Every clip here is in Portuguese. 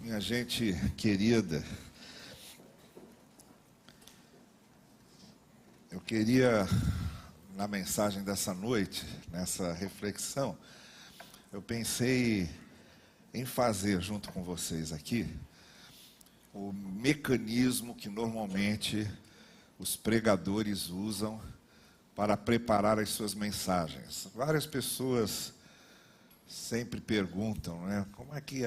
Minha gente querida, eu queria, na mensagem dessa noite, nessa reflexão, eu pensei em fazer junto com vocês aqui o mecanismo que normalmente os pregadores usam para preparar as suas mensagens. Várias pessoas sempre perguntam, né, como é que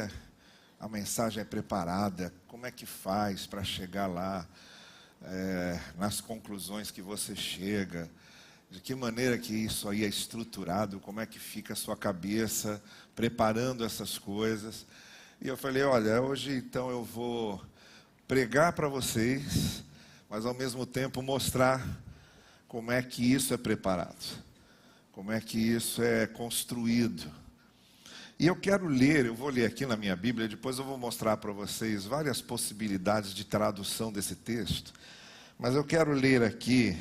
a mensagem é preparada, como é que faz para chegar lá, nas conclusões que você chega, de que maneira que isso aí é estruturado, como é que fica a sua cabeça preparando essas coisas. E eu falei, olha, hoje então eu vou pregar para vocês, mas ao mesmo tempo mostrar como é que isso é preparado, como é que isso é construído. E eu quero ler, eu vou ler aqui na minha Bíblia, depois eu vou mostrar para vocês várias possibilidades de tradução desse texto. Mas eu quero ler aqui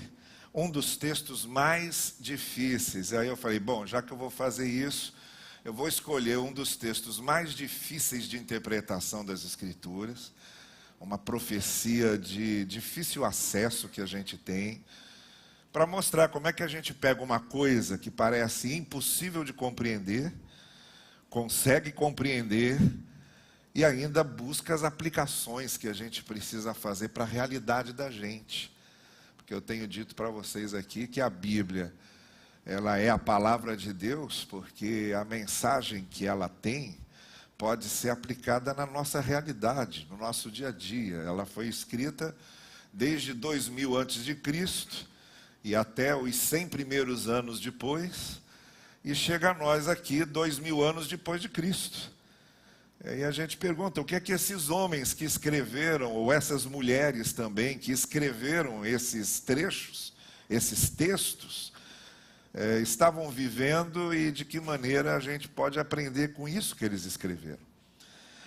um dos textos mais difíceis. Aí eu falei, bom, já que eu vou fazer isso, eu vou escolher um dos textos mais difíceis de interpretação das Escrituras, uma profecia de difícil acesso que a gente tem, para mostrar como é que a gente pega uma coisa que parece impossível de compreender, consegue compreender e ainda busca as aplicações que a gente precisa fazer para a realidade da gente. Porque eu tenho dito para vocês aqui que a Bíblia, ela é a palavra de Deus, porque a mensagem que ela tem pode ser aplicada na nossa realidade, no nosso dia a dia. Ela foi escrita desde 2000 antes de Cristo e até os 100 primeiros anos depois, e chega a nós aqui 2000 anos depois de Cristo. E a gente pergunta, o que é que esses homens que escreveram, ou essas mulheres também, que escreveram esses trechos, esses textos, estavam vivendo e de que maneira a gente pode aprender com isso que eles escreveram.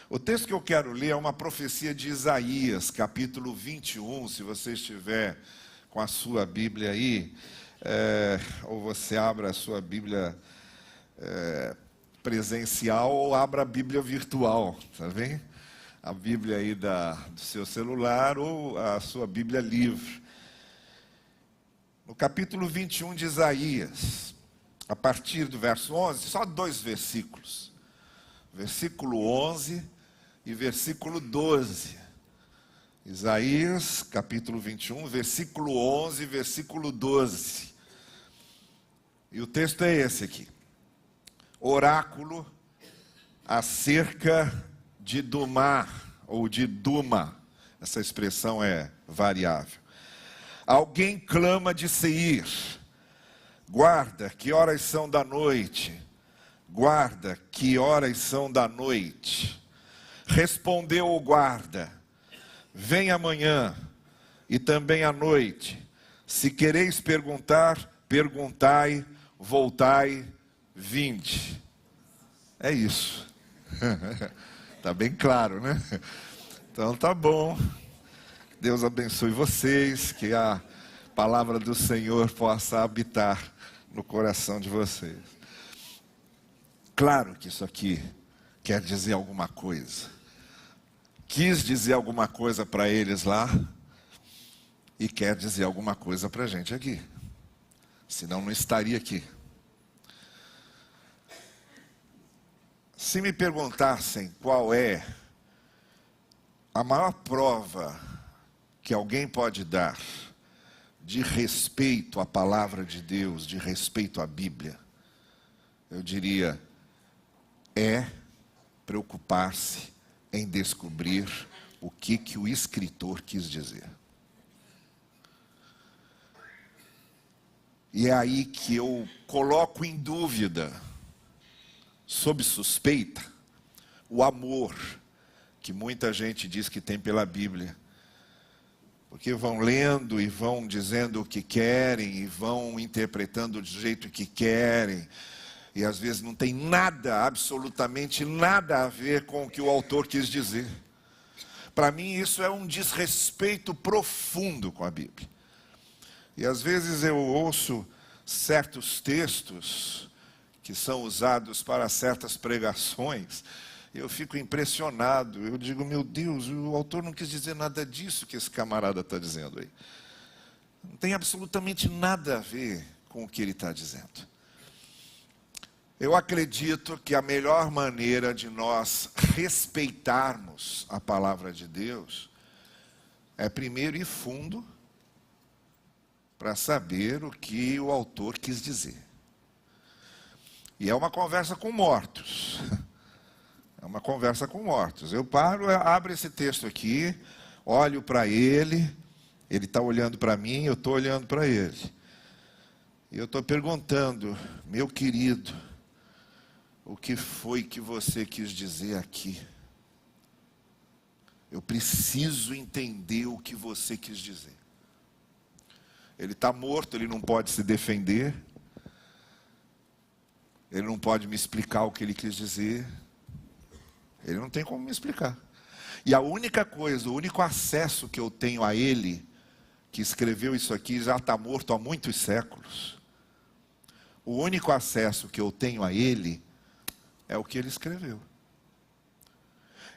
O texto que eu quero ler é uma profecia de Isaías, capítulo 21, se você estiver com a sua Bíblia aí, ou você abra a sua Bíblia presencial ou abra a Bíblia virtual, tá vendo? A Bíblia aí do seu celular ou a sua Bíblia livre. No capítulo 21 de Isaías, a partir do verso 11, só 2 versículos. Versículo 11 e versículo 12. Isaías, capítulo 21, versículo 11 e versículo 12. E o texto é esse aqui. Oráculo acerca de Dumá, ou de Duma. Essa expressão é variável. Alguém clama de Seir. Guarda, que horas são da noite? Guarda, que horas são da noite? Respondeu o guarda. Vem amanhã e também à noite. Se quereis perguntar, perguntai, voltai, vinde. É isso. Está bem claro, né? Então tá bom. Deus abençoe vocês, que a palavra do Senhor possa habitar no coração de vocês. Claro que isso aqui quer dizer alguma coisa. Quis dizer alguma coisa para eles lá e quer dizer alguma coisa para a gente aqui. Senão não estaria aqui. Se me perguntassem qual é a maior prova que alguém pode dar de respeito à palavra de Deus, de respeito à Bíblia, eu diria, é preocupar-se em descobrir o que o escritor quis dizer. E é aí que eu coloco em dúvida, sob suspeita, o amor que muita gente diz que tem pela Bíblia. Porque vão lendo e vão dizendo o que querem e vão interpretando do jeito que querem. E às vezes não tem nada, absolutamente nada a ver com o que o autor quis dizer. Para mim isso é um desrespeito profundo com a Bíblia. E às vezes eu ouço certos textos que são usados para certas pregações Eu fico impressionado. Eu digo, meu Deus, o autor não quis dizer nada disso que esse camarada está dizendo aí. Não tem absolutamente nada a ver com o que ele está dizendo. Eu acredito que a melhor maneira de nós respeitarmos a palavra de Deus é primeiro ir fundo para saber o que o autor quis dizer. E é uma conversa com mortos. É uma conversa com mortos. Eu paro, abro esse texto aqui, olho para ele está olhando para mim, eu estou olhando para ele. E eu estou perguntando, meu querido, o que foi que você quis dizer aqui? Eu preciso entender o que você quis dizer. Ele está morto, ele não pode se defender. Ele não pode me explicar o que ele quis dizer. Ele não tem como me explicar. E a única coisa, o único acesso que eu tenho a ele, que escreveu isso aqui, já está morto há muitos séculos. O único acesso que eu tenho a ele é o que ele escreveu.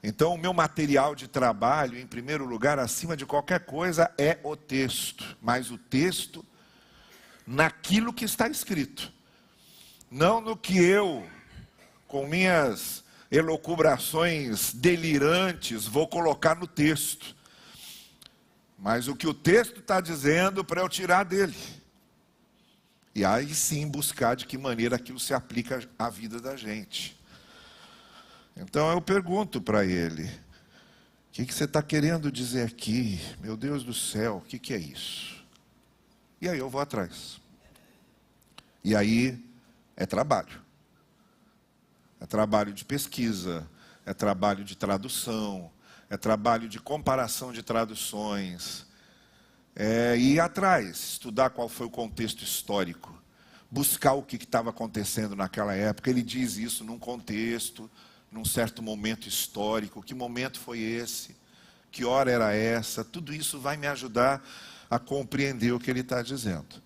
Então, o meu material de trabalho, em primeiro lugar, acima de qualquer coisa, é o texto. Mas o texto naquilo que está escrito. Não no que eu, com minhas elucubrações delirantes, vou colocar no texto. Mas o que o texto está dizendo para eu tirar dele. E aí sim buscar de que maneira aquilo se aplica à vida da gente. Então eu pergunto para ele, o que você está querendo dizer aqui? Meu Deus do céu, o que é isso? E aí eu vou atrás. E aí é trabalho. É trabalho de pesquisa, é trabalho de tradução, é trabalho de comparação de traduções. É ir atrás, estudar qual foi o contexto histórico, buscar o que estava acontecendo naquela época. Ele diz isso num contexto, num certo momento histórico. Que momento foi esse? Que hora era essa? Tudo isso vai me ajudar a compreender o que ele está dizendo.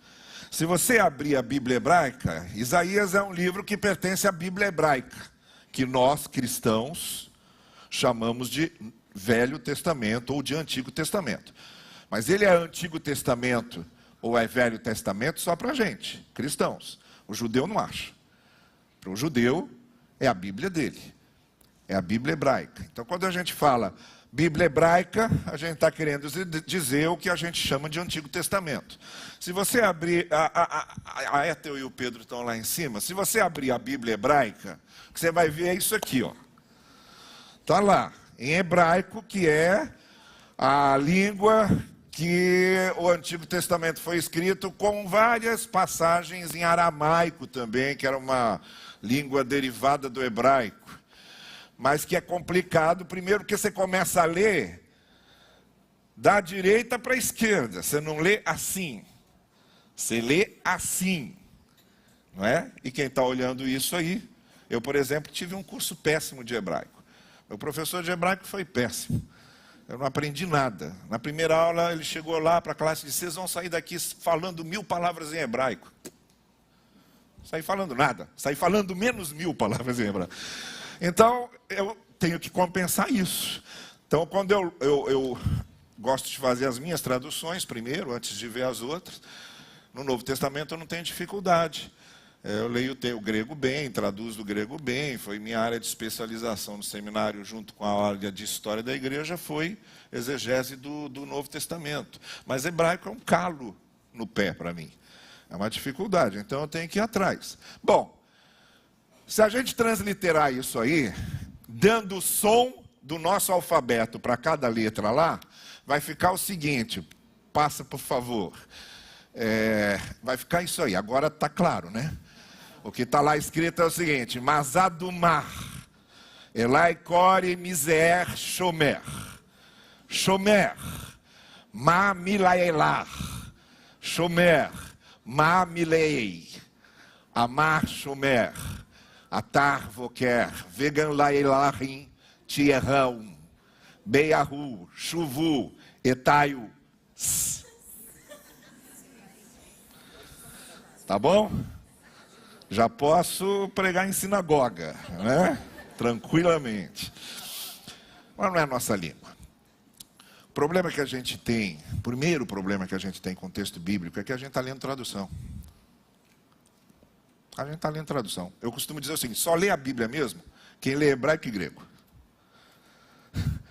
Se você abrir a Bíblia hebraica, Isaías é um livro que pertence à Bíblia hebraica, que nós, cristãos, chamamos de Velho Testamento ou de Antigo Testamento. Mas ele é Antigo Testamento ou é Velho Testamento só para a gente, cristãos. O judeu não acha. Para o judeu, é a Bíblia dele. É a Bíblia hebraica. Então, quando a gente fala Bíblia hebraica, a gente está querendo dizer o que a gente chama de Antigo Testamento. Se você abrir, a Ethel e o Pedro estão lá em cima, se você abrir a Bíblia hebraica, o que você vai ver é isso aqui, ó. Está lá, em hebraico, que é a língua que o Antigo Testamento foi escrito, com várias passagens em aramaico também, que era uma língua derivada do hebraico. Mas que é complicado, primeiro porque você começa a ler da direita para a esquerda. Você não lê assim. Você lê assim. Não é? E quem está olhando isso aí, eu, por exemplo, tive um curso péssimo de hebraico. Meu professor de hebraico foi péssimo. Eu não aprendi nada. Na primeira aula, ele chegou lá para a classe e disse, vocês vão sair daqui falando 1000 palavras em hebraico. Saí falando nada. Saí falando menos 1000 palavras em hebraico. Então, eu tenho que compensar isso. Então, quando eu gosto de fazer as minhas traduções primeiro, antes de ver as outras, no Novo Testamento eu não tenho dificuldade. Eu leio o grego bem, traduzo do grego bem. Foi minha área de especialização no seminário, junto com a área de história da igreja, foi exegese do Novo Testamento. Mas hebraico é um calo no pé para mim. É uma dificuldade, então eu tenho que ir atrás. Bom, se a gente transliterar isso aí, dando o som do nosso alfabeto para cada letra lá, vai ficar o seguinte, passa por favor. Vai ficar isso aí, agora está claro, né? O que está lá escrito é o seguinte, Mazadumar, Elai Kore Miser Shomer, Shomer, Ma Milaelar, Shomer, Ma Milei, Amar Shomer, Atar Voker, Vegan Laelarim, Tierrão, Beiahu, Chuvu, Etaio. Tá bom? Já posso pregar em sinagoga, né? tranquilamente. Mas não é a nossa língua. O problema que a gente tem, o primeiro problema que a gente tem com o texto bíblico é que a gente está lendo tradução. A gente está lendo tradução. Eu costumo dizer o seguinte, só lê a Bíblia mesmo quem lê hebraico e grego.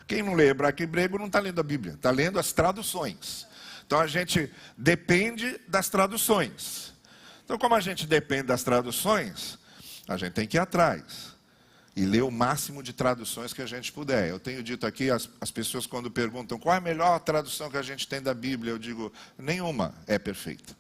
Quem não lê hebraico e grego não está lendo a Bíblia, está lendo as traduções. Então a gente depende das traduções. Então como a gente depende das traduções, a gente tem que ir atrás e ler o máximo de traduções que a gente puder. Eu tenho dito aqui, as pessoas quando perguntam qual é a melhor tradução que a gente tem da Bíblia, eu digo, nenhuma é perfeita.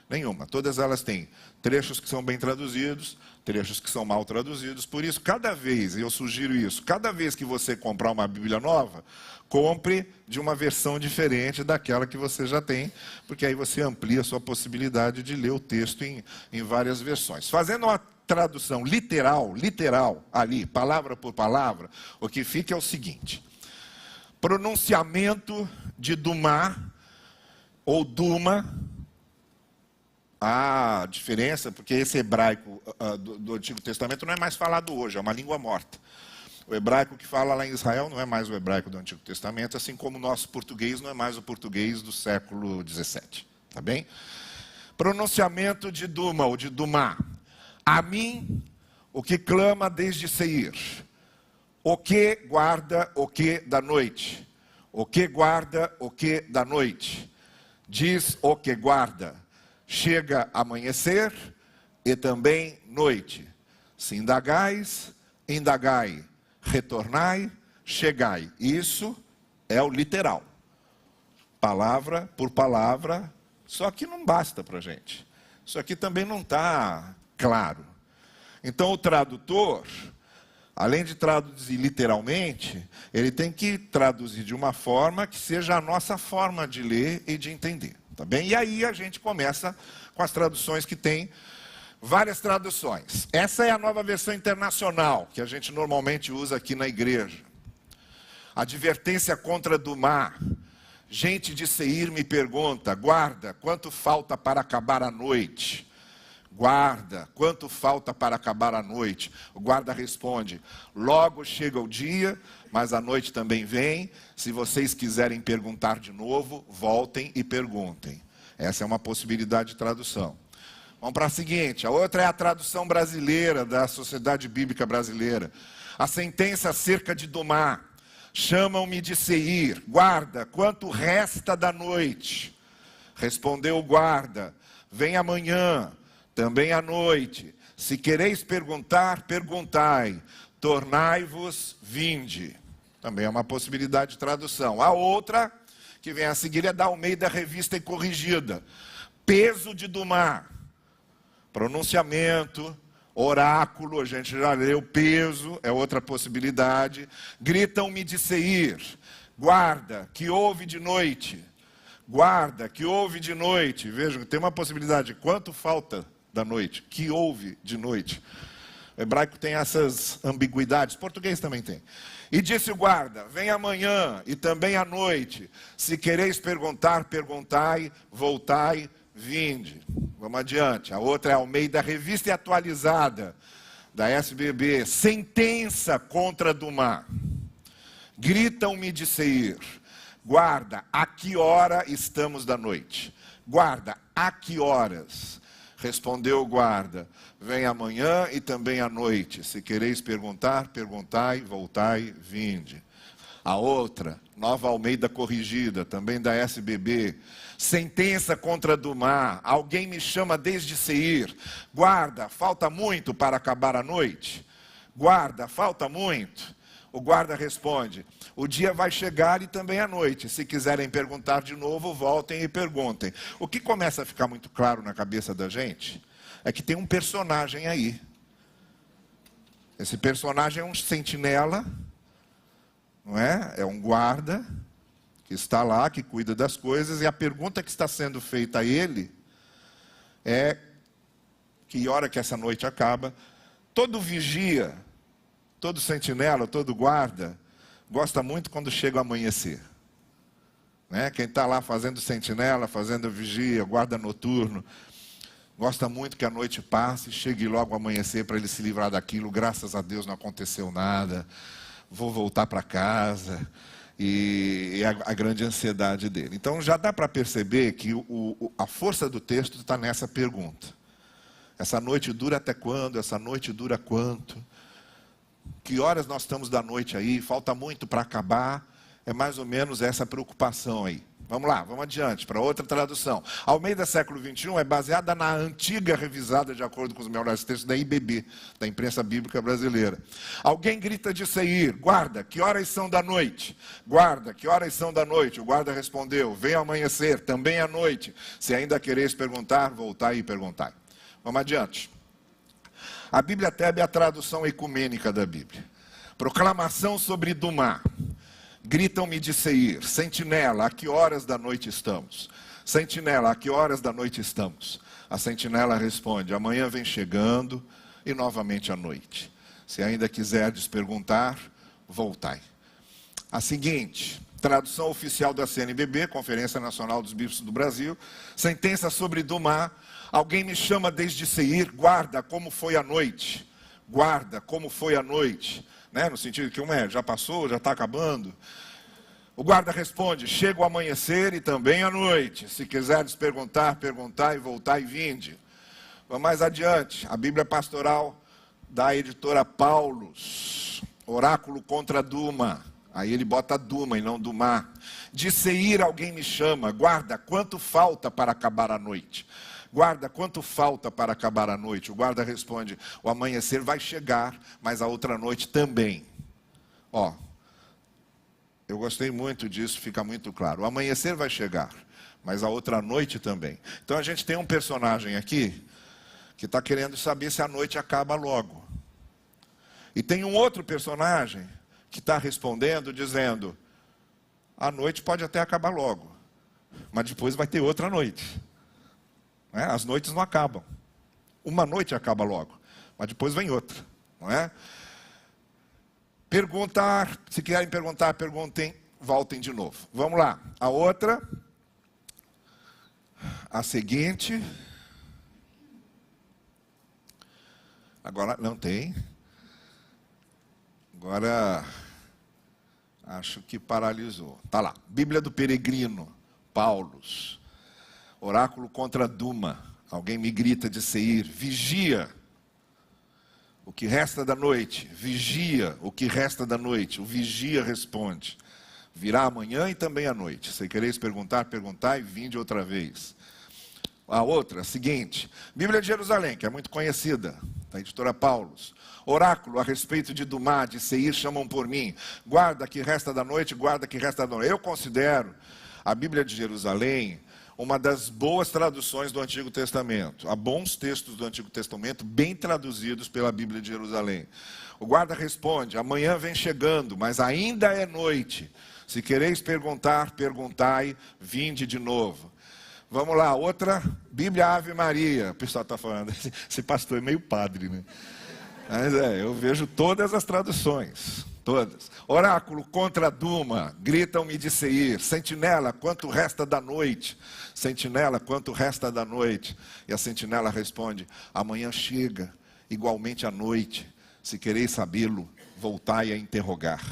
Nenhuma. Todas elas têm trechos que são bem traduzidos, trechos que são mal traduzidos. Por isso, cada vez, e eu sugiro isso, cada vez que você comprar uma Bíblia nova, compre de uma versão diferente daquela que você já tem, porque aí você amplia a sua possibilidade de ler o texto em várias versões. Fazendo uma tradução literal, ali, palavra por palavra, o que fica é o seguinte. Pronunciamento de Dumá, ou Duma, a diferença, porque esse hebraico do Antigo Testamento não é mais falado hoje, é uma língua morta. O hebraico que fala lá em Israel não é mais o hebraico do Antigo Testamento, assim como o nosso português não é mais o português do século 17. Tá bem? Pronunciamento de Duma, ou de Dumá. A mim, o que clama desde Seir. O que guarda o que da noite. O que guarda o que da noite. Diz o que guarda. Chega amanhecer e também noite. Se indagais, indagai. Retornai, chegai. Isso é o literal. Palavra por palavra. Só que não basta para a gente. Isso aqui também não está claro. Então o tradutor, além de traduzir literalmente, ele tem que traduzir de uma forma que seja a nossa forma de ler e de entender. Tá bem? E aí a gente começa com as traduções que tem várias traduções. Essa é a nova versão internacional, que a gente normalmente usa aqui na igreja. Advertência contra Dumá. Gente de Seir me pergunta, guarda, quanto falta para acabar a noite? Guarda, quanto falta para acabar a noite? O guarda responde, logo chega o dia, mas a noite também vem. Se vocês quiserem perguntar de novo, voltem e perguntem. Essa é uma possibilidade de tradução. Vamos para a seguinte, a outra é a tradução brasileira, da Sociedade Bíblica Brasileira. A sentença acerca de Dumá. Chamam-me de Seir, guarda, quanto resta da noite? Respondeu o guarda, vem amanhã, também à noite. Se quereis perguntar, perguntai. Tornai-vos, vinde. Também é uma possibilidade de tradução. A outra, que vem a seguir, é da Almeida Revista e Corrigida. Peso de Dumá. Pronunciamento, oráculo, a gente já leu, peso, é outra possibilidade. Gritam-me de Seir. Guarda, que houve de noite. Guarda, que houve de noite. Vejam, tem uma possibilidade. Quanto falta da noite? Que houve de noite? O hebraico tem essas ambiguidades, o português também tem. E disse o guarda, vem amanhã e também à noite. Se quereis perguntar, perguntai, voltai, vinde. Vamos adiante. A outra é a Almeida Revista e Atualizada, da SBB. Sentença contra Dumá. Gritam-me de Seir. Guarda, a que hora estamos da noite? Guarda, a que horas? Respondeu o guarda, vem amanhã e também à noite. Se quereis perguntar, perguntai, voltai, vinde. A outra, Nova Almeida Corrigida, também da SBB. Sentença contra Dumá. Alguém me chama desde Seir. Guarda, falta muito para acabar a noite? Guarda, falta muito? O guarda responde, o dia vai chegar e também a noite. Se quiserem perguntar de novo, voltem e perguntem. O que começa a ficar muito claro na cabeça da gente é que tem um personagem aí. Esse personagem é um sentinela, não é? É um guarda que está lá, que cuida das coisas. E a pergunta que está sendo feita a ele é que hora que essa noite acaba. Todo vigia, todo sentinela, todo guarda, gosta muito quando chega o amanhecer. Né? Quem está lá fazendo sentinela, fazendo vigia, guarda noturno, Gosta muito que a noite passe, chegue logo ao amanhecer para ele se livrar daquilo. Graças a Deus não aconteceu nada. Vou voltar para casa. E a grande ansiedade dele. Então já dá para perceber que a força do texto está nessa pergunta. Essa noite dura até quando? Essa noite dura quanto? Que horas nós estamos da noite aí? Falta muito para acabar? É mais ou menos essa preocupação aí. Vamos lá, vamos adiante, para outra tradução. Almeida século XXI é baseada na antiga revisada, de acordo com os melhores textos da IBB, da Imprensa Bíblica Brasileira. Alguém grita de Seir: guarda, que horas são da noite? Guarda, que horas são da noite? O guarda respondeu: vem amanhecer, também à noite. Se ainda quereis perguntar, voltai e perguntai. Vamos adiante. A Bíblia Tebe é a tradução ecumênica da Bíblia. Proclamação sobre Dumá. Gritam-me de Seir: sentinela, a que horas da noite estamos? Sentinela, a que horas da noite estamos? A sentinela responde: amanhã vem chegando e novamente à noite. Se ainda quiserdes perguntar, voltai. A seguinte, tradução oficial da CNBB, Conferência Nacional dos Bispos do Brasil. Sentença sobre Dumá: alguém me chama desde Seir: guarda, como foi a noite? Guarda, como foi a noite? Né? No sentido que já passou, já está acabando. O guarda responde: chega o amanhecer e também a noite. Se quiseres perguntar, perguntai, voltai e vinde. Vamos mais adiante. A Bíblia Pastoral da editora Paulus. Oráculo contra Duma. Aí ele bota Duma e não Dumá. De Seir alguém me chama: guarda, quanto falta para acabar a noite? Guarda, quanto falta para acabar a noite? O guarda responde: o amanhecer vai chegar, mas a outra noite também. Ó, eu gostei muito disso, fica muito claro. O amanhecer vai chegar, mas a outra noite também. Então a gente tem um personagem aqui que está querendo saber se a noite acaba logo. E tem um outro personagem que está respondendo, dizendo: a noite pode até acabar logo, mas depois vai ter outra noite. As noites não acabam. Uma noite acaba logo, mas depois vem outra, não é? Perguntar, se quiserem perguntar, perguntem, voltem de novo. Vamos lá, a outra, a seguinte. Agora não tem. Agora acho que paralisou. Está lá, Bíblia do Peregrino, Paulus. Oráculo contra Duma. Alguém me grita de Seir: vigia o que resta da noite. Vigia o que resta da noite. O vigia responde: virá amanhã e também à noite. Se quereis perguntar, perguntai, vinde outra vez. A outra, a seguinte, Bíblia de Jerusalém, que é muito conhecida, da editora Paulus. Oráculo a respeito de Dumá, de Seir, chamam por mim: guarda que resta da noite, guarda que resta da noite. Eu considero a Bíblia de Jerusalém uma das boas traduções do Antigo Testamento. Há bons textos do Antigo Testamento bem traduzidos pela Bíblia de Jerusalém. O guarda responde: amanhã vem chegando, mas ainda é noite. Se quereis perguntar, perguntai, vinde de novo. Vamos lá, outra, Bíblia Ave Maria. O pessoal está falando, esse pastor é meio padre, né? Mas eu vejo todas as traduções. Todas. Oráculo contra Duma, gritam-me de Seir: sentinela, quanto resta da noite? Sentinela, quanto resta da noite? E a sentinela responde: amanhã chega, igualmente à noite. Se quereis sabê-lo, voltai a interrogar.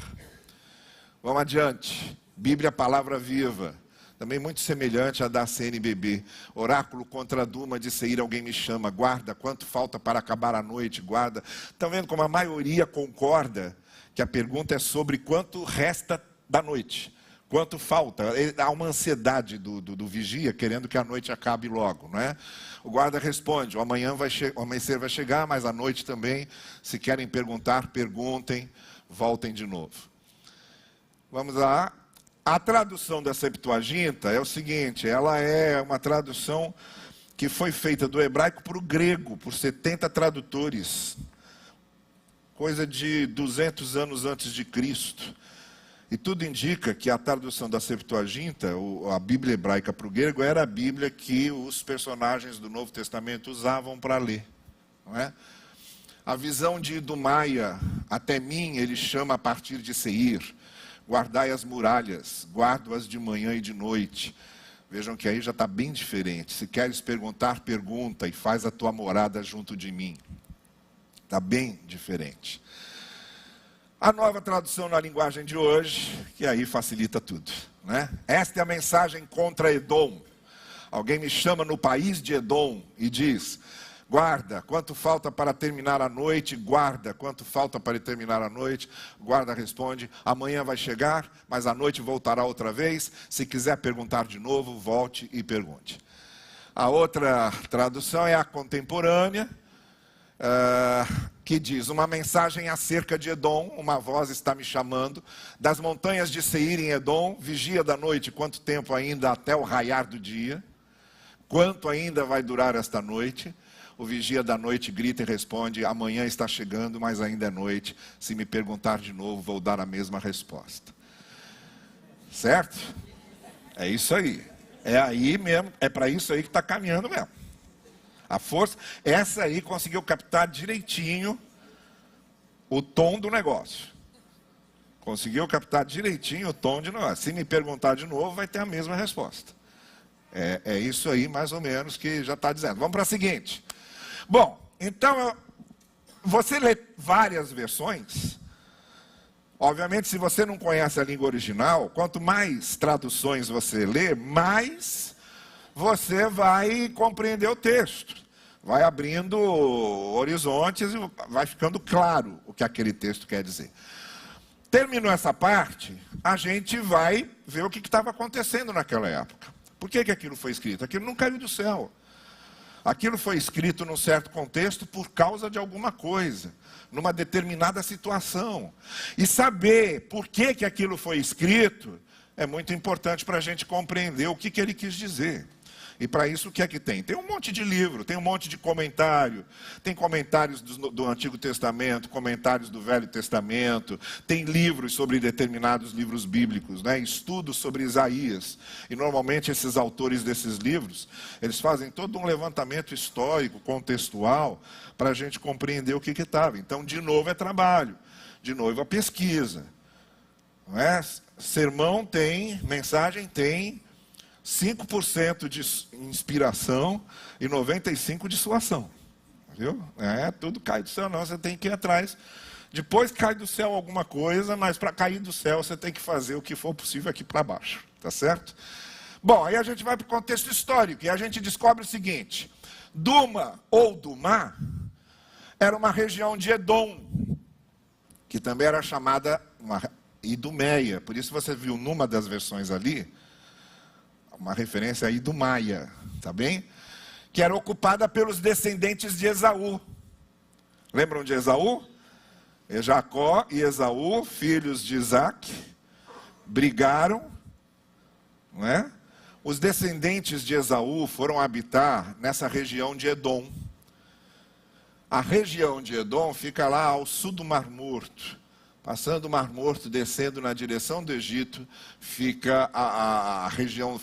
Vamos adiante. Bíblia Palavra Viva, também muito semelhante à da CNBB. Oráculo contra Duma, de Seir alguém me chama: guarda, quanto falta para acabar a noite? Guarda. Estão vendo como a maioria concorda que a pergunta é sobre quanto resta da noite, quanto falta. Há uma ansiedade do vigia, querendo que a noite acabe logo, não é? O guarda responde: o amanhecer vai chegar, mas a noite também. Se querem perguntar, perguntem, voltem de novo. Vamos lá. A tradução da Septuaginta é o seguinte: ela é uma tradução que foi feita do hebraico para o grego, por 70 tradutores. Coisa de 200 anos antes de Cristo. E tudo indica que a tradução da Septuaginta, a Bíblia hebraica para o grego, era a Bíblia que os personagens do Novo Testamento usavam para ler. Não é? A visão de Dumaia: até mim ele chama a partir de Seir. Guardai as muralhas, guardo-as de manhã e de noite. Vejam que aí já está bem diferente. Se queres perguntar, pergunta e faz a tua morada junto de mim. Está bem diferente. A nova tradução na linguagem de hoje, que aí facilita tudo, né? Esta é a mensagem contra Edom. Alguém me chama no país de Edom e diz: guarda, quanto falta para terminar a noite? Guarda, quanto falta para terminar a noite? Guarda responde: amanhã vai chegar, mas a noite voltará outra vez. Se quiser perguntar de novo, volte e pergunte. A outra tradução é a contemporânea, que diz: uma mensagem acerca de Edom, uma voz está me chamando, das montanhas de Seir em Edom, vigia da noite, quanto tempo ainda até o raiar do dia? Quanto ainda vai durar esta noite? O vigia da noite grita e responde: amanhã está chegando, mas ainda é noite. Se me perguntar de novo, vou dar a mesma resposta. Certo? É isso aí. É aí mesmo, é para isso aí que está caminhando mesmo. A força, essa aí conseguiu captar direitinho o tom do negócio. Conseguiu captar direitinho o tom de negócio. Se me perguntar de novo, vai ter a mesma resposta. É isso aí, mais ou menos, que já está dizendo. Vamos para a seguinte. Bom, então, você lê várias versões. Obviamente, se você não conhece a língua original, quanto mais traduções você lê, mais você vai compreender o texto. Vai abrindo horizontes e vai ficando claro o que aquele texto quer dizer. Terminou essa parte, a gente vai ver o que estava acontecendo naquela época. Por que aquilo foi escrito? Aquilo não caiu do céu. Aquilo foi escrito num certo contexto por causa de alguma coisa, numa determinada situação. E saber por que aquilo foi escrito é muito importante para a gente compreender o que ele quis dizer. E para isso o que é que tem? Tem um monte de livro, tem um monte de comentário, tem comentários do Antigo Testamento, comentários do Velho Testamento, tem livros sobre determinados livros bíblicos, né? Estudos sobre Isaías. E normalmente esses autores desses livros, eles fazem todo um levantamento histórico, contextual, para a gente compreender o que estava. Então, de novo é trabalho, de novo é pesquisa. Não é? Sermão tem, mensagem tem 5% de inspiração e 95% de suação. Viu? Tudo cai do céu, não. Você tem que ir atrás. Depois cai do céu alguma coisa, mas para cair do céu você tem que fazer o que for possível aqui para baixo. Tá certo? Bom, aí a gente vai para o contexto histórico e a gente descobre o seguinte: Duma ou Dumá era uma região de Edom, que também era chamada Idumeia. Por isso você viu numa das versões ali uma referência aí do Maia, tá bem? Que era ocupada pelos descendentes de Esaú. Lembram de Esaú? Jacó e Esaú, filhos de Isaac, brigaram, não é? Os descendentes de Esaú foram habitar nessa região de Edom. A região de Edom fica lá ao sul do Mar Morto. Passando o Mar Morto, descendo na direção do Egito, ficava a região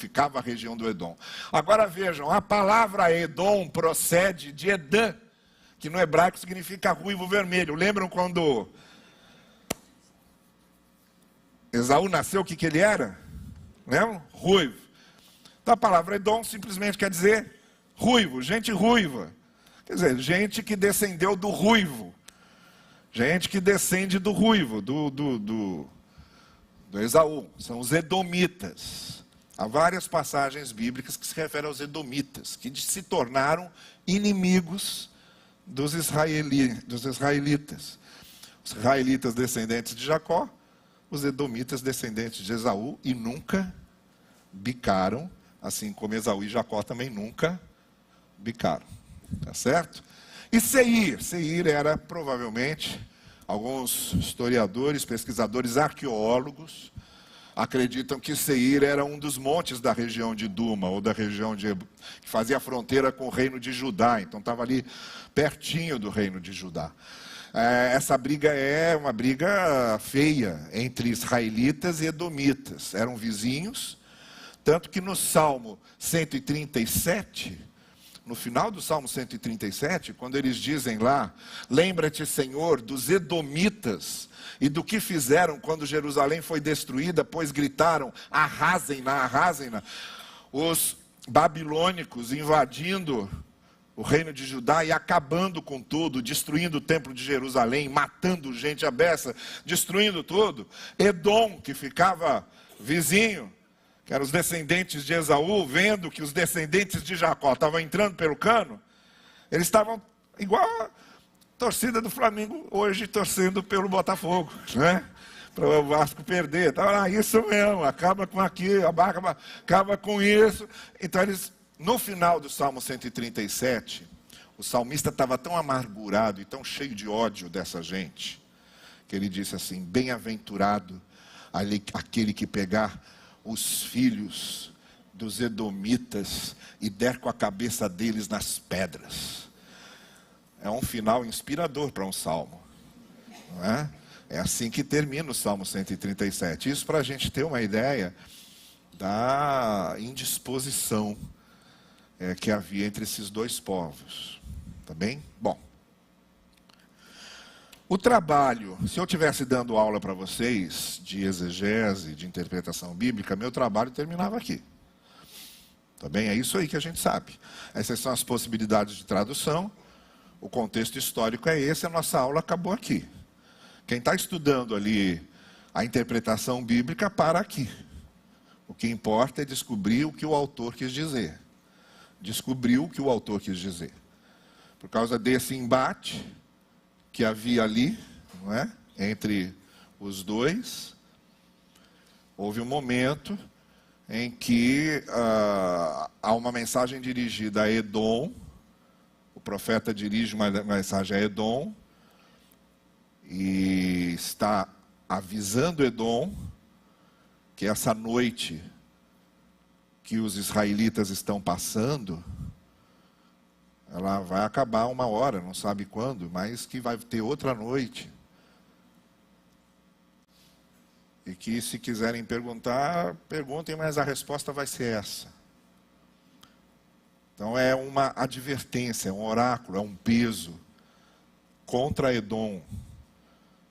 do Edom. Agora vejam, a palavra Edom procede de Edã, que no hebraico significa ruivo vermelho. Lembram quando Esaú nasceu, o que ele era? Lembram? Ruivo. Então a palavra Edom simplesmente quer dizer ruivo, gente ruiva. Quer dizer, gente que descendeu do ruivo. Gente que descende do ruivo, do Esaú. São os edomitas. Há várias passagens bíblicas que se referem aos edomitas, que se tornaram inimigos dos israelitas. Os israelitas descendentes de Jacó, os edomitas descendentes de Esaú, e nunca bicaram, assim como Esaú e Jacó também nunca bicaram. Tá certo? E Seir era provavelmente, alguns historiadores, pesquisadores, arqueólogos, acreditam que Seir era um dos montes da região de Duma, ou da região que fazia fronteira com o reino de Judá, então estava ali pertinho do reino de Judá. Essa briga é uma briga feia entre israelitas e edomitas, eram vizinhos, tanto que no Salmo 137... No final do Salmo 137, quando eles dizem lá: lembra-te, Senhor, dos edomitas e do que fizeram quando Jerusalém foi destruída, pois gritaram, arrasem-na, arrasem-na. os babilônicos invadindo o reino de Judá e acabando com tudo, destruindo o templo de Jerusalém, matando gente à beça, destruindo tudo. Edom, que ficava vizinho, que eram os descendentes de Esaú, vendo que os descendentes de Jacó estavam entrando pelo cano, eles estavam igual a torcida do Flamengo hoje torcendo pelo Botafogo, né? Para o Vasco perder. Então, isso mesmo, acaba com aquilo, acaba com isso. Então, eles, no final do Salmo 137, o salmista estava tão amargurado e tão cheio de ódio dessa gente, que ele disse assim: bem-aventurado aquele que pegar os filhos dos edomitas e der com a cabeça deles nas pedras. É um final inspirador para um salmo, não é? É assim que termina o Salmo 137. Isso para a gente ter uma ideia da indisposição que havia entre esses dois povos. Tá bem? Bom. O trabalho, se eu estivesse dando aula para vocês de exegese, de interpretação bíblica, meu trabalho terminava aqui. Tá bem? É isso aí que a gente sabe. Essas são as possibilidades de tradução. O contexto histórico é esse, a nossa aula acabou aqui. Quem está estudando ali a interpretação bíblica, para aqui. O que importa é descobrir o que o autor quis dizer. Descobriu o que o autor quis dizer. Por causa desse embate que havia ali, não é? Entre os dois, houve um momento em que há uma mensagem dirigida a Edom. O profeta dirige uma mensagem a Edom e está avisando Edom que essa noite que os israelitas estão passando, ela vai acabar uma hora, não sabe quando, mas que vai ter outra noite. E que, se quiserem perguntar, perguntem, mas a resposta vai ser essa. Então é uma advertência, é um oráculo, é um peso contra Edom,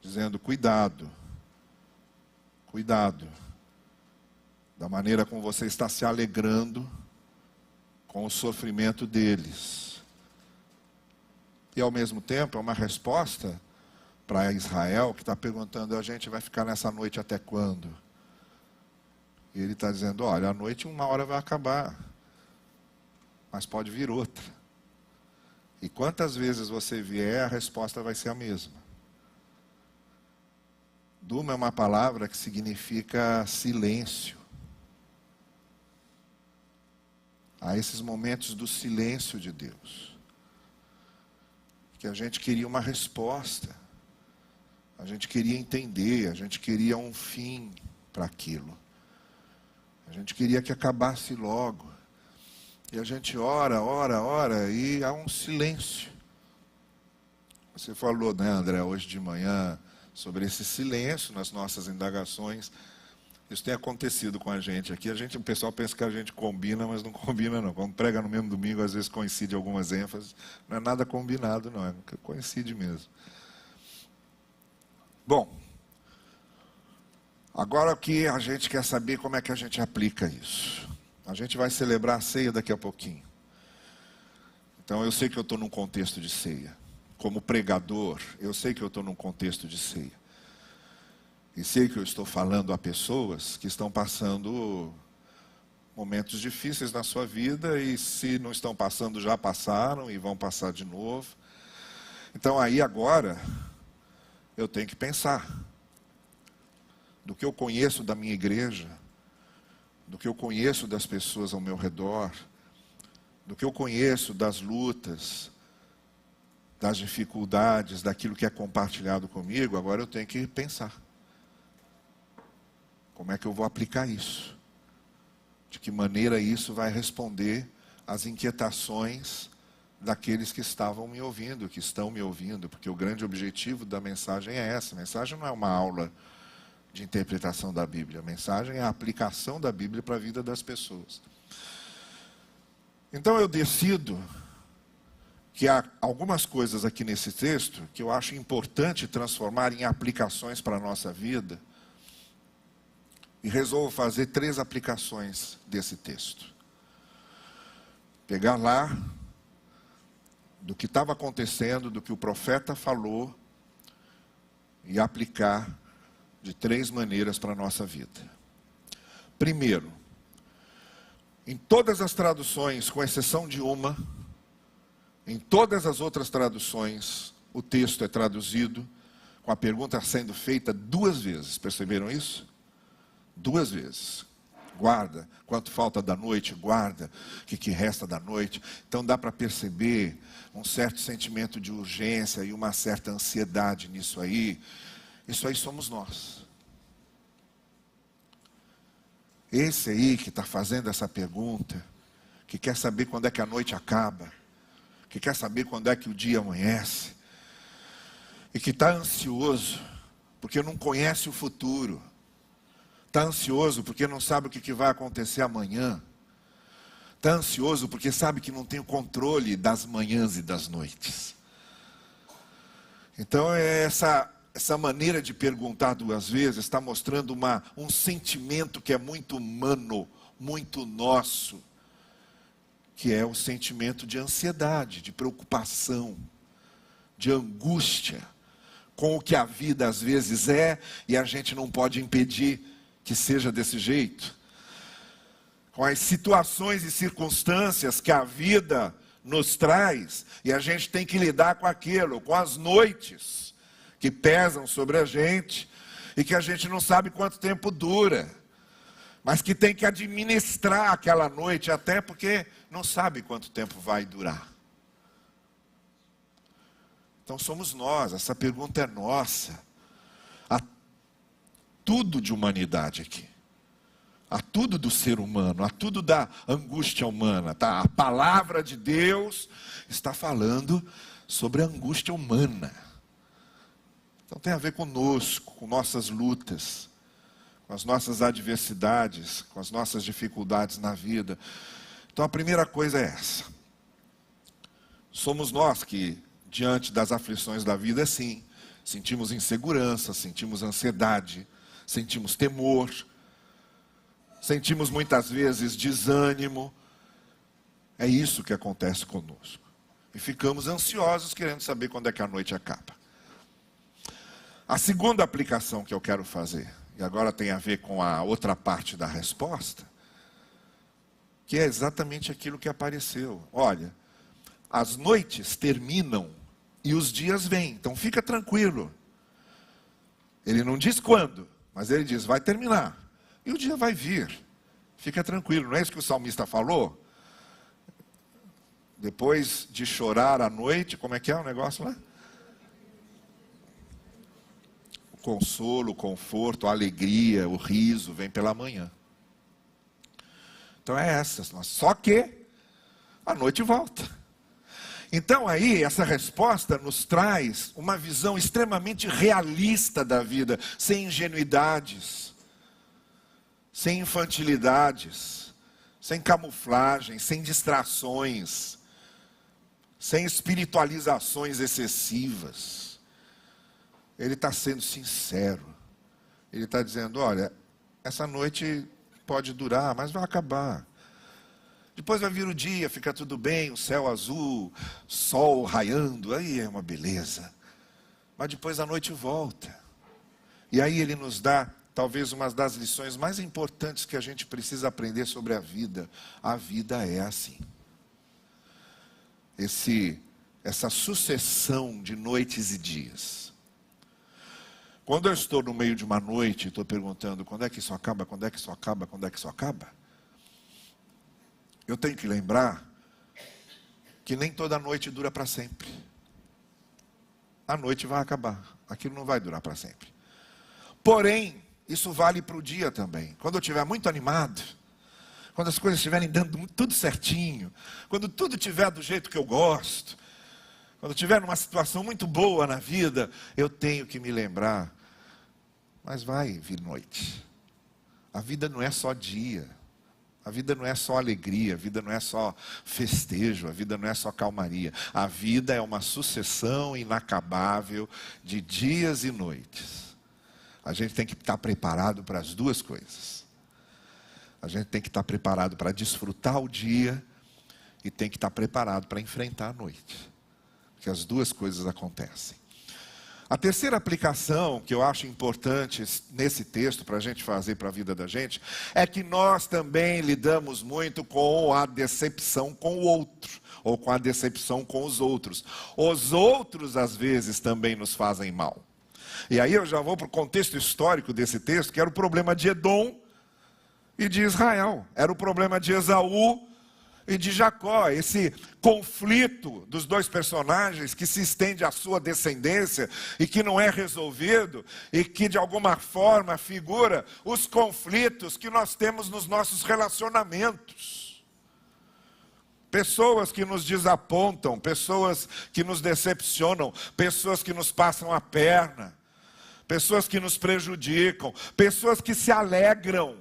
dizendo: cuidado, cuidado da maneira como você está se alegrando com o sofrimento deles. E ao mesmo tempo é uma resposta para Israel, que está perguntando: a gente vai ficar nessa noite até quando? E ele está dizendo: olha, a noite uma hora vai acabar, mas pode vir outra. E quantas vezes você vier, a resposta vai ser a mesma. Duma é uma palavra que significa silêncio. Há esses momentos do silêncio de Deus, que a gente queria uma resposta, a gente queria entender, a gente queria um fim para aquilo. A gente queria que acabasse logo. E a gente ora, e há um silêncio. Você falou, né, André, hoje de manhã, sobre esse silêncio nas nossas indagações. Isso tem acontecido com a gente aqui. O pessoal pensa que a gente combina, mas não combina não. Quando prega no mesmo domingo, às vezes coincide algumas ênfases. Não é nada combinado não, é que coincide mesmo. Bom, agora que a gente quer saber como é que a gente aplica isso. A gente vai celebrar a ceia daqui a pouquinho. Então eu sei que eu estou num contexto de ceia. Como pregador, eu sei que eu estou num contexto de ceia. E sei que eu estou falando a pessoas que estão passando momentos difíceis na sua vida, e se não estão passando, já passaram e vão passar de novo. Então aí agora, eu tenho que pensar do que eu conheço da minha igreja, do que eu conheço das pessoas ao meu redor, do que eu conheço das lutas, das dificuldades, daquilo que é compartilhado comigo. Agora eu tenho que pensar. Como é que eu vou aplicar isso? De que maneira isso vai responder às inquietações daqueles que estavam me ouvindo, que estão me ouvindo? Porque o grande objetivo da mensagem é essa. A mensagem não é uma aula de interpretação da Bíblia. A mensagem é a aplicação da Bíblia para a vida das pessoas. Então eu decido que há algumas coisas aqui nesse texto que eu acho importante transformar em aplicações para a nossa vida. E resolvo fazer 3 aplicações desse texto. pegar lá do que estava acontecendo, do que o profeta falou, e aplicar de 3 maneiras para a nossa vida. Primeiro, em todas as traduções, com exceção de uma, em todas as outras traduções, o texto é traduzido com a pergunta sendo feita 2 vezes. Perceberam isso? 2 vezes. Guarda, quanto falta da noite, guarda, o que resta da noite. Então dá para perceber um certo sentimento de urgência e uma certa ansiedade nisso aí. Isso aí somos nós. Esse aí que está fazendo essa pergunta, que quer saber quando é que a noite acaba, que quer saber quando é que o dia amanhece, e que está ansioso porque não conhece o futuro, está ansioso porque não sabe o que vai acontecer amanhã, está ansioso porque sabe que não tem o controle das manhãs e das noites. Então essa maneira de perguntar 2 vezes está mostrando um sentimento que é muito humano, muito nosso, que é o sentimento de ansiedade, de preocupação, de angústia com o que a vida às vezes é, e a gente não pode impedir que seja desse jeito. Com as situações e circunstâncias que a vida nos traz, e a gente tem que lidar com aquilo, com as noites que pesam sobre a gente, e que a gente não sabe quanto tempo dura, mas que tem que administrar aquela noite, até porque não sabe quanto tempo vai durar. Então somos nós, essa pergunta é nossa. Há tudo de humanidade aqui. Há tudo do ser humano, há tudo da angústia humana. Tá? A palavra de Deus está falando sobre a angústia humana. Então tem a ver conosco, com nossas lutas, com as nossas adversidades, com as nossas dificuldades na vida. Então a primeira coisa é essa. Somos nós que, diante das aflições da vida, sim, sentimos insegurança, sentimos ansiedade, sentimos temor, sentimos muitas vezes desânimo. É isso que acontece conosco. E ficamos ansiosos querendo saber quando é que a noite acaba. A segunda aplicação que eu quero fazer, e agora tem a ver com a outra parte da resposta, que é exatamente aquilo que apareceu. Olha, as noites terminam e os dias vêm, então fica tranquilo. Ele não diz quando, mas ele diz, vai terminar. E o dia vai vir. Fica tranquilo, não é isso que o salmista falou? Depois de chorar à noite, como é que é o negócio lá? O consolo, o conforto, a alegria, o riso vem pela manhã. Então é essa. Só que a noite volta. Então aí, essa resposta nos traz uma visão extremamente realista da vida, sem ingenuidades, sem infantilidades, sem camuflagem, sem distrações, sem espiritualizações excessivas. Ele está sendo sincero. Ele está dizendo, olha, essa noite pode durar, mas vai acabar. Depois vai vir o dia, fica tudo bem, o céu azul, sol raiando, aí é uma beleza. Mas depois a noite volta. E aí ele nos dá, talvez, uma das lições mais importantes que a gente precisa aprender sobre a vida. A vida é assim. Essa sucessão de noites e dias. Quando eu estou no meio de uma noite, estou perguntando, quando é que isso acaba, quando é que isso acaba, quando é que isso acaba? Eu tenho que lembrar que nem toda noite dura para sempre. A noite vai acabar. Aquilo não vai durar para sempre. Porém, isso vale para o dia também. Quando eu estiver muito animado, quando as coisas estiverem dando tudo certinho, quando tudo estiver do jeito que eu gosto, quando eu estiver numa situação muito boa na vida, eu tenho que me lembrar. Mas vai vir noite. A vida não é só dia. A vida não é só alegria, a vida não é só festejo, a vida não é só calmaria. A vida é uma sucessão inacabável de dias e noites. A gente tem que estar preparado para as duas coisas. A gente tem que estar preparado para desfrutar o dia e tem que estar preparado para enfrentar a noite. Porque as duas coisas acontecem. A terceira aplicação que eu acho importante nesse texto para a gente fazer para a vida da gente é que nós também lidamos muito com a decepção com o outro, ou com a decepção com os outros. Os outros às vezes também nos fazem mal. E aí eu já vou para o contexto histórico desse texto, que era o problema de Edom e de Israel. Era o problema de Esaú e de Jacó, esse conflito dos dois personagens que se estende à sua descendência e que não é resolvido e que de alguma forma figura os conflitos que nós temos nos nossos relacionamentos. Pessoas que nos desapontam, pessoas que nos decepcionam, pessoas que nos passam a perna, pessoas que nos prejudicam, pessoas que se alegram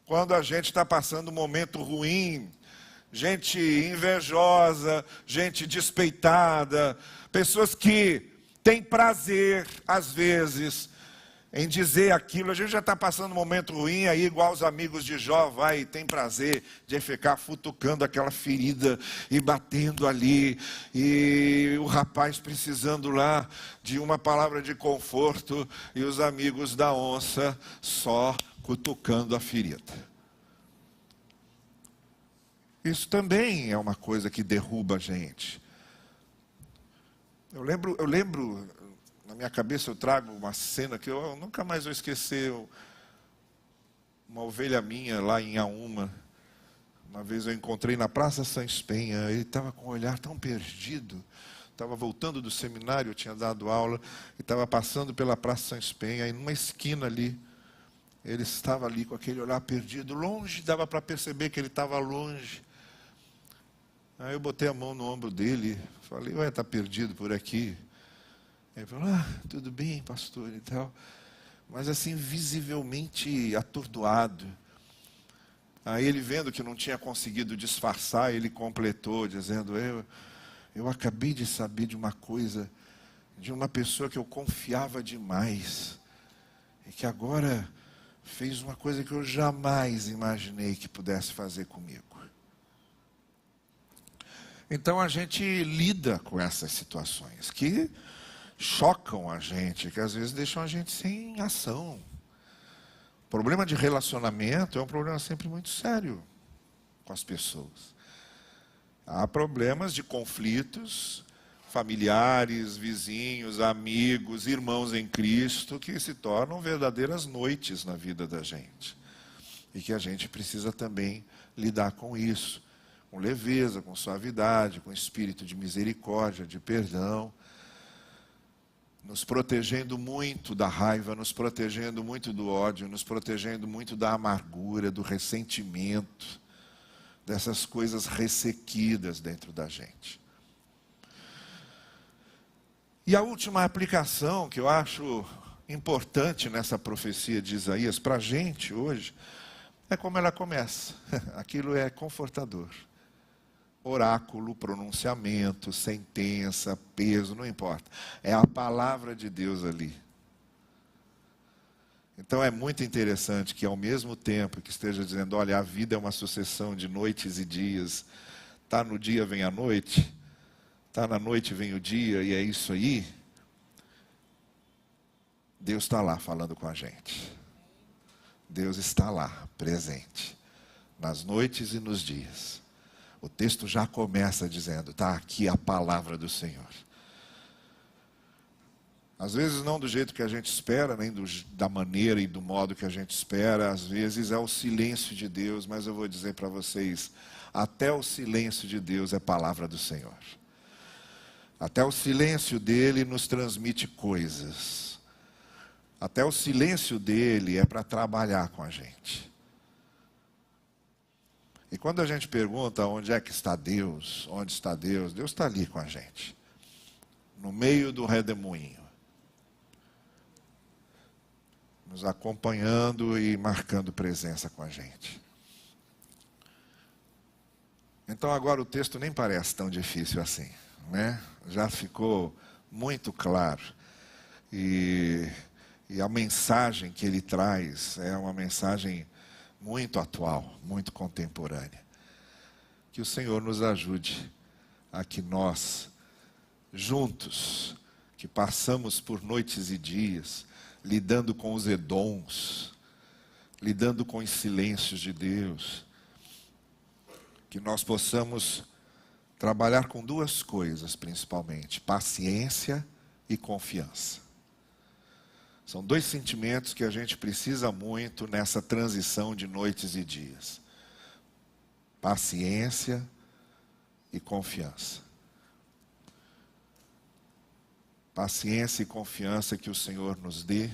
quando a gente está passando um momento ruim. Gente invejosa, gente despeitada, pessoas que têm prazer, às vezes, em dizer aquilo. A gente já está passando um momento ruim, aí igual os amigos de Jó, vai e tem prazer de ficar futucando aquela ferida e batendo ali. E o rapaz precisando lá de uma palavra de conforto e os amigos da onça só cutucando a ferida. Isso também é uma coisa que derruba a gente. Eu lembro, na minha cabeça eu trago uma cena que eu nunca mais vou esquecer. Uma ovelha minha lá em Auma, uma vez eu encontrei na Praça Sans Penha, ele estava com um olhar tão perdido. Estava voltando do seminário, eu tinha dado aula, e estava passando pela Praça Sans Penha, e numa esquina ali, ele estava ali com aquele olhar perdido, longe, dava para perceber que ele estava longe. Aí eu botei a mão no ombro dele, falei, ué, está perdido por aqui? Ele falou, tudo bem, pastor, e tal. Mas assim, visivelmente atordoado. Aí ele vendo que não tinha conseguido disfarçar, ele completou, dizendo, eu acabei de saber de uma coisa, de uma pessoa que eu confiava demais, e que agora fez uma coisa que eu jamais imaginei que pudesse fazer comigo. Então a gente lida com essas situações que chocam a gente, que às vezes deixam a gente sem ação. O problema de relacionamento é um problema sempre muito sério com as pessoas. Há problemas de conflitos familiares, vizinhos, amigos, irmãos em Cristo, que se tornam verdadeiras noites na vida da gente. E que a gente precisa também lidar com isso. Com leveza, com suavidade, com espírito de misericórdia, de perdão, nos protegendo muito da raiva, nos protegendo muito do ódio, nos protegendo muito da amargura, do ressentimento, dessas coisas ressequidas dentro da gente. E a última aplicação que eu acho importante nessa profecia de Isaías para a gente hoje, é como ela começa. Aquilo é confortador. Oráculo, pronunciamento, sentença, peso, não importa. É a palavra de Deus ali. Então é muito interessante que ao mesmo tempo que esteja dizendo, olha, a vida é uma sucessão de noites e dias, está no dia vem a noite, está na noite vem o dia, e é isso aí, Deus está lá falando com a gente. Deus está lá, presente, nas noites e nos dias. O texto já começa dizendo, está aqui a palavra do Senhor. Às vezes não do jeito que a gente espera, nem da maneira e do modo que a gente espera. Às vezes é o silêncio de Deus, mas eu vou dizer para vocês, até o silêncio de Deus é palavra do Senhor. Até o silêncio dele nos transmite coisas. Até o silêncio dele é para trabalhar com a gente. E quando a gente pergunta onde é que está Deus, onde está Deus, Deus está ali com a gente. No meio do redemoinho. Nos acompanhando e marcando presença com a gente. Então agora o texto nem parece tão difícil assim, né? Já ficou muito claro. E a mensagem que ele traz é uma mensagem muito atual, muito contemporânea. que o Senhor nos ajude a que nós, juntos, que passamos por noites e dias, lidando com os edons, lidando com os silêncios de Deus, que nós possamos trabalhar com duas coisas principalmente: paciência e confiança. São dois sentimentos que a gente precisa muito nessa transição de noites e dias: paciência e confiança. Paciência e confiança que o Senhor nos dê,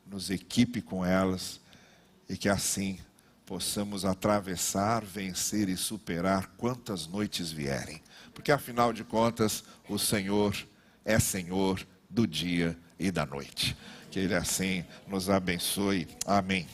nos equipe com elas, e que assim possamos atravessar, vencer e superar quantas noites vierem. Porque afinal de contas, o Senhor é Senhor do dia e da noite. Que Ele assim nos abençoe. Amém.